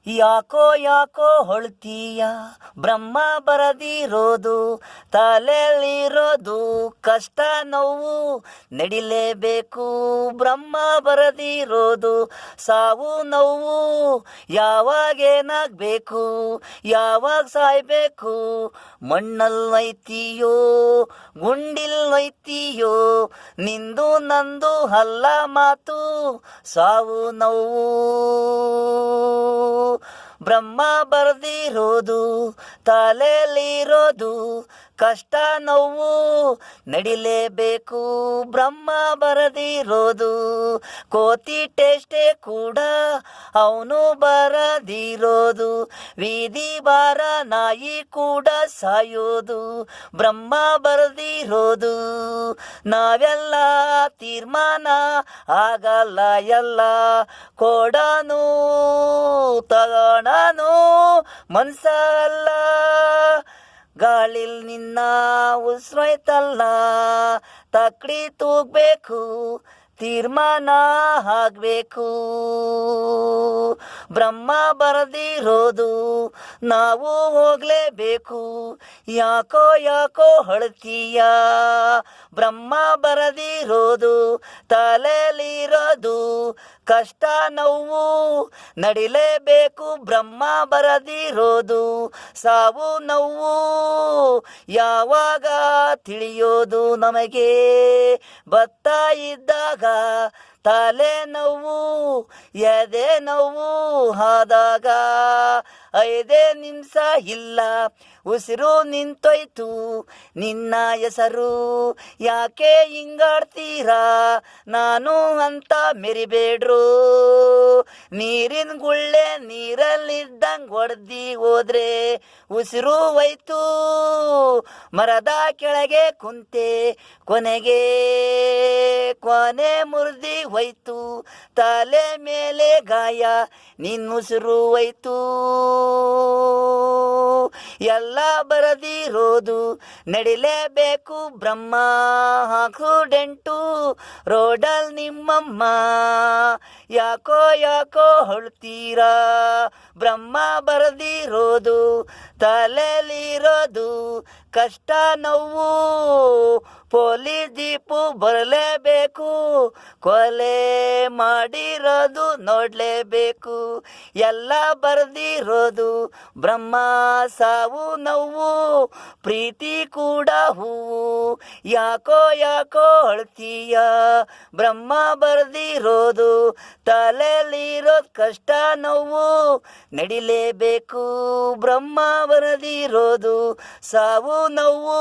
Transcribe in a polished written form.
ಯಾಕೋ ಯಾಕೋ ಹೊಳ್ತೀಯ, ಬ್ರಹ್ಮ ಬರದಿರೋದು, ತಲೆಯಲ್ಲಿರೋದು ಕಷ್ಟ ನೋವು ನಡಿಲೇಬೇಕು. ಬ್ರಹ್ಮ ಬರದಿರೋದು ಸಾವು ನೋವು, ಯಾವಾಗೇನಾಗಬೇಕು, ಯಾವಾಗ ಸಾಯ್ಬೇಕು. ಮಣ್ಣಲ್ಲೈತೀಯೋ ಗುಂಡಿಲ್ಲೈತೀಯೋ, ನಿಂದು ನಂದು ಅಲ್ಲ ಮಾತು, ಸಾವು ನೋವು. ಬ್ರಹ್ಮ ಬರೆದಿರೋದು, ತಲೆಯಲ್ಲಿರೋದು ಕಷ್ಟ ನೋವು ನಡಿಲೇಬೇಕು. ಬ್ರಹ್ಮ ಬರೆದಿರೋದು ಕೋತಿ ಟೇಸ್ಟೇ ಕೂಡ ಅವನು ಬರದಿರೋದು, ಬೀದಿ ಬಾರ ನಾಯಿ ಕೂಡ ಸಾಯೋದು. ಬ್ರಹ್ಮ ಬರೆದಿರೋದು ನಾವೆಲ್ಲ ತೀರ್ಮಾನ ಆಗಲ್ಲ, ಎಲ್ಲ ಕೊಡನು ತಗೋಣನು ಮನ್ಸ ಅಲ್ಲ. ಗಾಳಿಲ್ ನಿನ್ನ ಉಸ್ರೈತಲ್ಲ, ತಕ್ಕಡಿ ತೂಗಬೇಕು, ತೀರ್ಮಾನ ಆಗಬೇಕು. ಬ್ರಹ್ಮ ಬರೆದಿರೋದು ನಾವು ಹೋಗಲೇಬೇಕು. ಯಾಕೋ ಯಾಕೋ ಅಳ್ತೀಯ, ಬ್ರಹ್ಮ ಬರೆದಿರೋದು ತಲೆಯಲ್ಲಿರೋದು ಕಷ್ಟ ನೋವು ನಡಿಲೇಬೇಕು. ಬ್ರಹ್ಮ ಬರೆದಿರೋದು ಸಾವು ನೋವು, ಯಾವಾಗ ತಿಳಿಯೋದು ನಮಗೆ, ಬತ್ತಾ ಇದ್ದಾಗ ತಲೆ ನೋವು, ಎದೆ ನೋವು ಆದಾಗ 5 ನಿಮಿಷ ಇಲ್ಲ ಉಸಿರು ನಿಂತೋಯ್ತು. ನಿನ್ನ ಹೆಸರು ಯಾಕೆ ಹಿಂಗಾಡ್ತೀರಾ, ನಾನು ಅಂತ ಮೆರಿಬೇಡ್ರು. ನೀರಿನ ಗುಳ್ಳೆ ನೀರಲ್ಲಿದ್ದಂಗೆ ಹೊಡೆದಿ ಹೋದ್ರೆ ಉಸಿರು ಹೋಯ್ತು. ಮರದ ಕೆಳಗೆ ಕುಂತೆ ಕೊನೆ ಮುರಿದಿ ಹೋಯ್ತು. ತಲೆ ಮೇಲೆ ಗಾಯ, ನಿನ್ನ ಉಸಿರು ಹೋಯ್ತು. ಎಲ್ಲ ಬರೆದಿರೋದು ನಡಿಲೇಬೇಕು. ಬ್ರಹ್ಮ ಆಕ್ಸಿಡೆಂಟು ರೋಡಲ್ ನಿಮ್ಮಮ್ಮ, ಯಾಕೋ ಯಾಕೋ ಹೊಳ್ತೀರಾ. ಬ್ರಹ್ಮ ಬರೆದಿರೋದು ತಲೆಯಲ್ಲಿರೋದು ಕಷ್ಟ ನೋವು, ಪೊಲೀಸ್ ಜೀಪು ಬರಲೇಬೇಕು, ಕೊಲೆ ಮಾಡಿರೋದು ನೋಡಲೇಬೇಕು. ಎಲ್ಲ ಬರೆದಿರೋದು ಬ್ರಹ್ಮ ಸಾವು ನೋವು, ಪ್ರೀತಿ ಕೂಡ ಹೂವು. ಯಾಕೋ ಯಾಕೋ ಅಳ್ತೀಯ, ಬ್ರಹ್ಮ ಬರೆದಿರೋದು ತಲೆಯಲ್ಲಿರೋದು ಕಷ್ಟ ನೋವು ನಡಿಲೇಬೇಕು. ಬ್ರಹ್ಮ ಬರೆದಿರೋದು ಸಾವು ನೋವು.